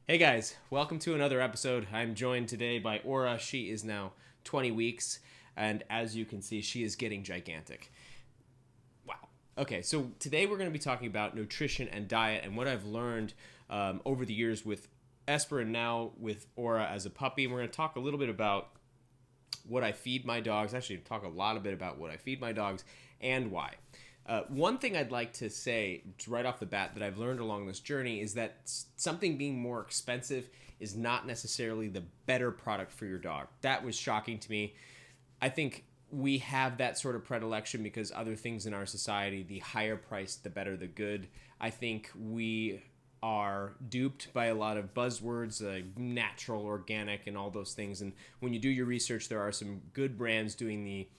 Hey guys, welcome to another episode. I'm joined today by Aura. She is now 20 weeks, and as you can see, she is getting gigantic. Wow. Okay, so today we're going to be talking about nutrition and diet and what I've learned over the years with Esper and now with Aura as a puppy. And we're going to talk a little bit about what I feed my dogs. Actually, talk a lot of bit about what I feed my dogs and why. One thing I'd like to say right off the bat that I've learned along this journey is that something being more expensive is not necessarily the better product for your dog. That was shocking to me. I think we have that sort of predilection because other things in our society, the higher price, the better the good. I think we are duped by a lot of buzzwords like natural, organic, and all those things. And when you do your research, there are some good brands doing the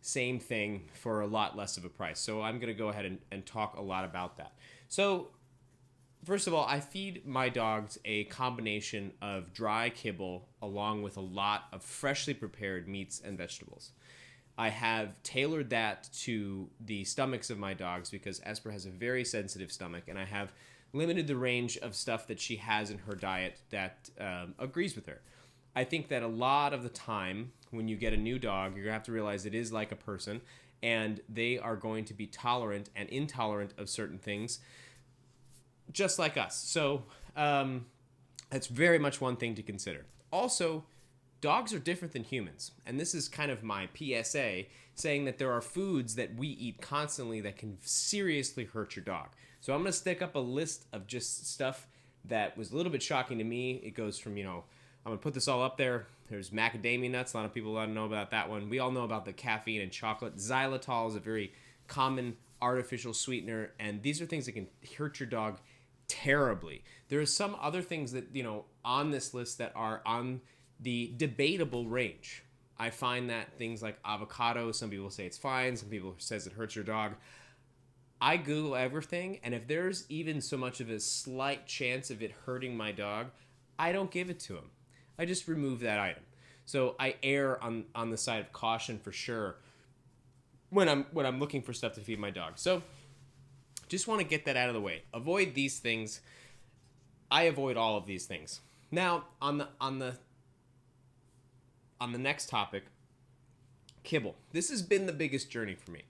same thing for a lot less of a price. So I'm going to go ahead and talk a lot about that. So first of all, I feed my dogs a combination of dry kibble along with a lot of freshly prepared meats and vegetables. I have tailored that to the stomachs of my dogs because Esper has a very sensitive stomach, and I have limited the range of stuff that she has in her diet that agrees with her. I think that a lot of the time when you get a new dog, you're going to have to realize it is like a person, and they are going to be tolerant and intolerant of certain things, just like us. So that's very much one thing to consider. Also, dogs are different than humans, and this is kind of my PSA, saying that there are foods that we eat constantly that can seriously hurt your dog. So I'm going to stick up a list of just stuff that was a little bit shocking to me. It goes from, I'm going to put this all up there. There's macadamia nuts. A lot of people don't know about that one. We all know about the caffeine and chocolate. Xylitol is a very common artificial sweetener, and these are things that can hurt your dog terribly. There are some other things that, on this list that are on the debatable range. I find that things like avocado, some people say it's fine, some people says it hurts your dog. I Google everything, and if there's even so much of a slight chance of it hurting my dog, I don't give it to him. I just remove that item. So I err on the side of caution for sure when I'm looking for stuff to feed my dog. So just want to get that out of the way. Avoid these things. I avoid all of these things. Now on the next topic, kibble. This has been the biggest journey for me.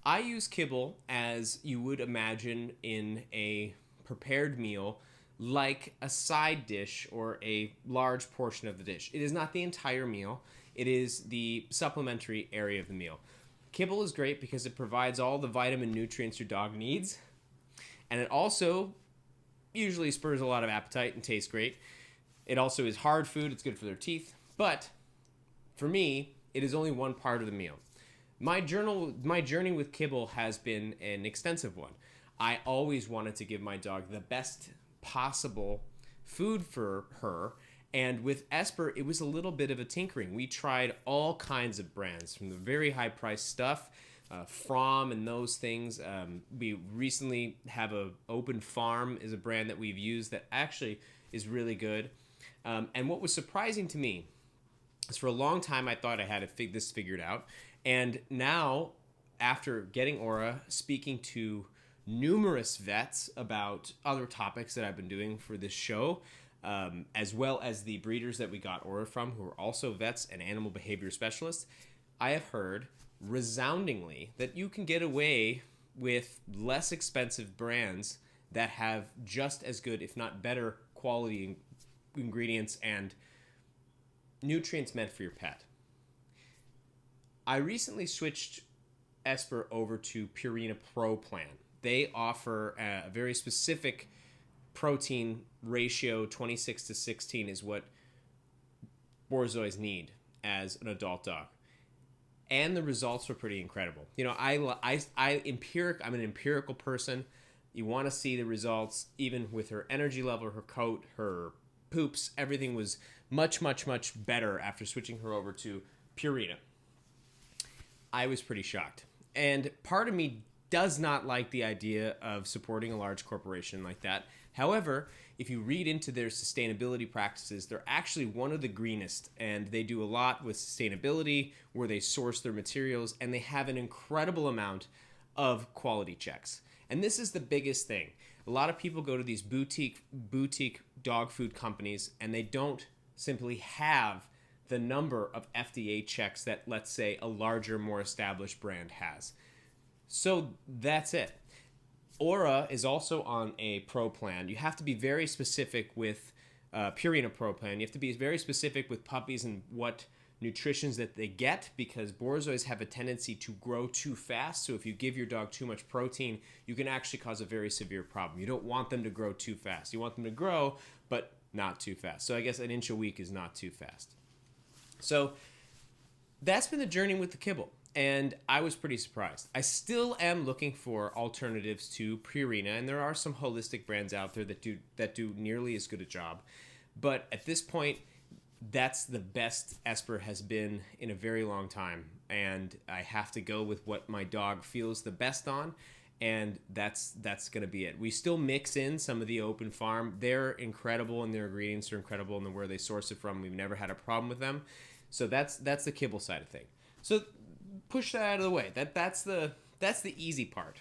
I use kibble as you would imagine in a prepared meal, like a side dish or a large portion of the dish. It is not the entire meal. It is the supplementary area of the meal. Kibble is great because it provides all the vitamin nutrients your dog needs, and it also usually spurs a lot of appetite and tastes great. It also is hard food. It's good for their teeth. But for me, it is only one part of the meal. My journey with kibble has been an extensive one. I always wanted to give my dog the best possible food for her, and with Esper it was a little bit of a tinkering. We tried all kinds of brands, from the very high priced stuff, From and those things. We recently have a Open Farm is a brand that we've used that actually is really good. And what was surprising to me is for a long time I thought I had this figured out, and now after getting Aura, speaking to numerous vets about other topics that I've been doing for this show, as well as the breeders that we got Aura from, who are also vets and animal behavior specialists, I have heard resoundingly that you can get away with less expensive brands that have just as good, if not better, quality ingredients and nutrients meant for your pet. I recently switched Esper over to Purina Pro Plan. They offer a very specific protein ratio. 26-16 is what Borzois need as an adult dog, and the results were pretty incredible. I'm an empirical person. You want to see the results. Even with her energy level, her coat, her poops, everything was much, much, much better after switching her over to Purina. I was pretty shocked, and part of me does not like the idea of supporting a large corporation like that. However, if you read into their sustainability practices, they're actually one of the greenest, and they do a lot with sustainability, where they source their materials, and they have an incredible amount of quality checks. And this is the biggest thing. A lot of people go to these boutique dog food companies, and they don't simply have the number of FDA checks that, let's say, a larger, more established brand has. So that's it. Aura is also on a pro plan. You have to be very specific with Purina Pro plan. You have to be very specific with puppies and what nutritions that they get, because Borzois have a tendency to grow too fast. So if you give your dog too much protein, you can actually cause a very severe problem. You don't want them to grow too fast. You want them to grow, but not too fast. So I guess an inch a week is not too fast. So that's been the journey with the Kibble, and I was pretty surprised. I still am looking for alternatives to Purina, and there are some holistic brands out there that do nearly as good a job. But at this point, that's the best Esper has been in a very long time, and I have to go with what my dog feels the best on, and that's going to be it. We still mix in some of the Open Farm. They're incredible, and their ingredients are incredible, and where they source it from, we've never had a problem with them. So that's the Kibble side of things. So push that out of the way. That's the easy part.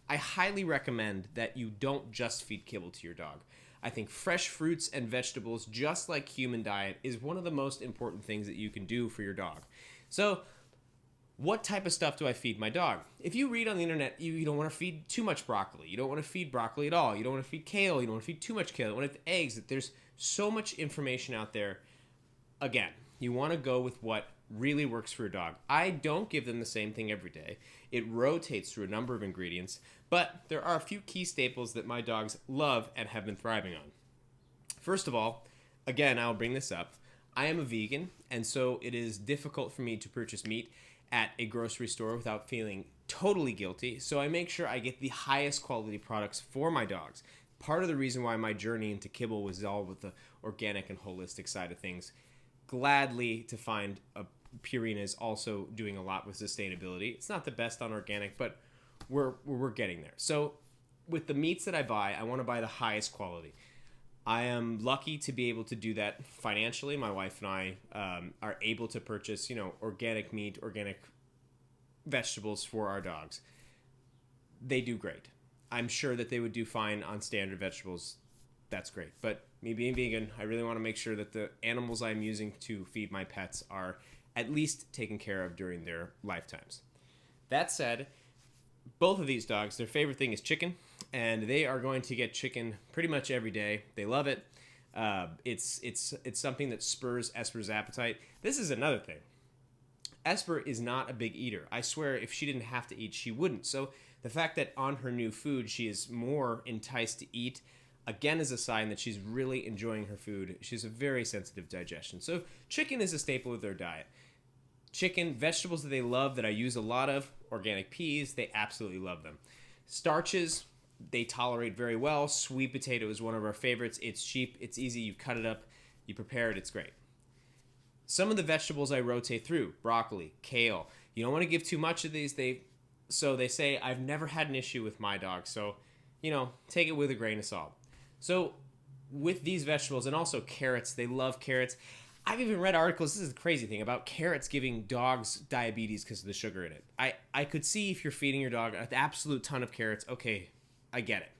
I highly recommend that you don't just feed Kibble to your dog. I think fresh fruits and vegetables, just like human diet, is one of the most important things that you can do for your dog. So what type of stuff do I feed my dog? If you read on the internet, you don't want to feed too much broccoli. You don't want to feed broccoli at all. You don't want to feed kale. You don't want to feed too much kale. You want to feed eggs. There's so much information out there. Again, you want to go with what really works for your dog. I don't give them the same thing every day. It rotates through a number of ingredients, but there are a few key staples that my dogs love and have been thriving on. First of all, again, I'll bring this up. I am a vegan, and so it is difficult for me to purchase meat at a grocery store without feeling totally guilty, so I make sure I get the highest quality products for my dogs. Part of the reason why my journey into Kibble was all with the organic and holistic side of things. Gladly to find Purina is also doing a lot with sustainability. It's not the best on organic, but we're getting there. So with the meats that I buy, I want to buy the highest quality. I am lucky to be able to do that financially. My wife and I are able to purchase, organic meat, organic vegetables for our dogs. They do great. I'm sure that they would do fine on standard vegetables. That's great. But me being vegan, I really want to make sure that the animals I'm using to feed my pets are at least taken care of during their lifetimes. That said, both of these dogs, their favorite thing is chicken, and they are going to get chicken pretty much every day. They love it. It's something that spurs Esper's appetite. This is another thing. Esper is not a big eater. I swear if she didn't have to eat, she wouldn't. So the fact that on her new food she is more enticed to eat, again, is a sign that she's really enjoying her food. She has a very sensitive digestion. So chicken is a staple of their diet. Chicken, vegetables that they love that I use a lot of, organic peas, they absolutely love them. Starches, they tolerate very well. Sweet potato is one of our favorites. It's cheap, it's easy, you cut it up, you prepare it, it's great. Some of the vegetables I rotate through, broccoli, kale. You don't want to give too much of these. So they say, I've never had an issue with my dog, so, take it with a grain of salt. So with these vegetables, and also carrots, they love carrots. I've even read articles, this is the crazy thing, about carrots giving dogs diabetes because of the sugar in it. I could see if you're feeding your dog an absolute ton of carrots, okay, I get it.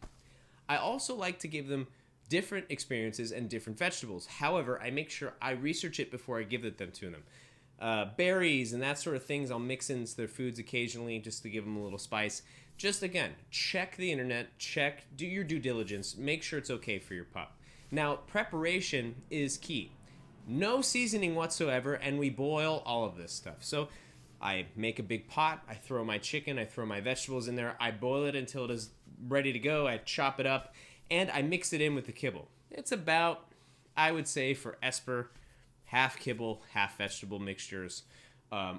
I also like to give them different experiences and different vegetables. However, I make sure I research it before I give them to them. Berries and that sort of things I'll mix into their foods occasionally just to give them a little spice. Just again, check the internet, do your due diligence, make sure it's okay for your pup. Now, preparation is key. No seasoning whatsoever, and we boil all of this stuff. So I make a big pot, I throw my chicken, I throw my vegetables in there, I boil it until it is ready to go, I chop it up, and I mix it in with the Kibble. It's about, I would say for Esper, half Kibble, half vegetable mixtures.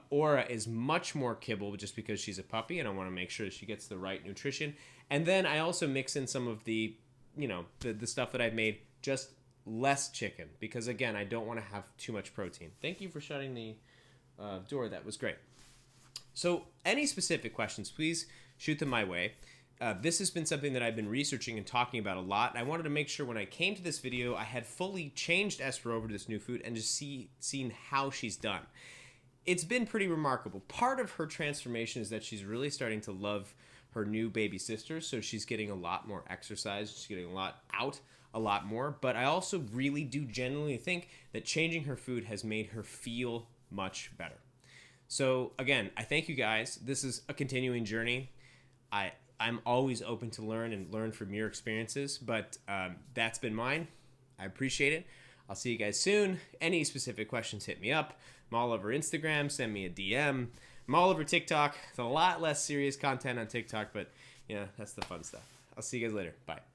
Aura is much more Kibble just because she's a puppy and I want to make sure that she gets the right nutrition. And then I also mix in some of the stuff that I've made, just less chicken, because again, I don't want to have too much protein. Thank you for shutting the door. That was great. So any specific questions, please shoot them my way. This has been something that I've been researching and talking about a lot. And I wanted to make sure when I came to this video, I had fully changed Esper over to this new food and just seen how she's done. It's been pretty remarkable. Part of her transformation is that she's really starting to love her new baby sister, so she's getting a lot more exercise. She's getting a lot out, a lot more. But I also really do genuinely think that changing her food has made her feel much better. So again, I thank you guys. This is a continuing journey. I'm always open to learn from your experiences, but that's been mine. I appreciate it. I'll see you guys soon. Any specific questions, hit me up. I'm all over Instagram. Send me a DM. I'm all over TikTok. It's a lot less serious content on TikTok, but that's the fun stuff. I'll see you guys later. Bye.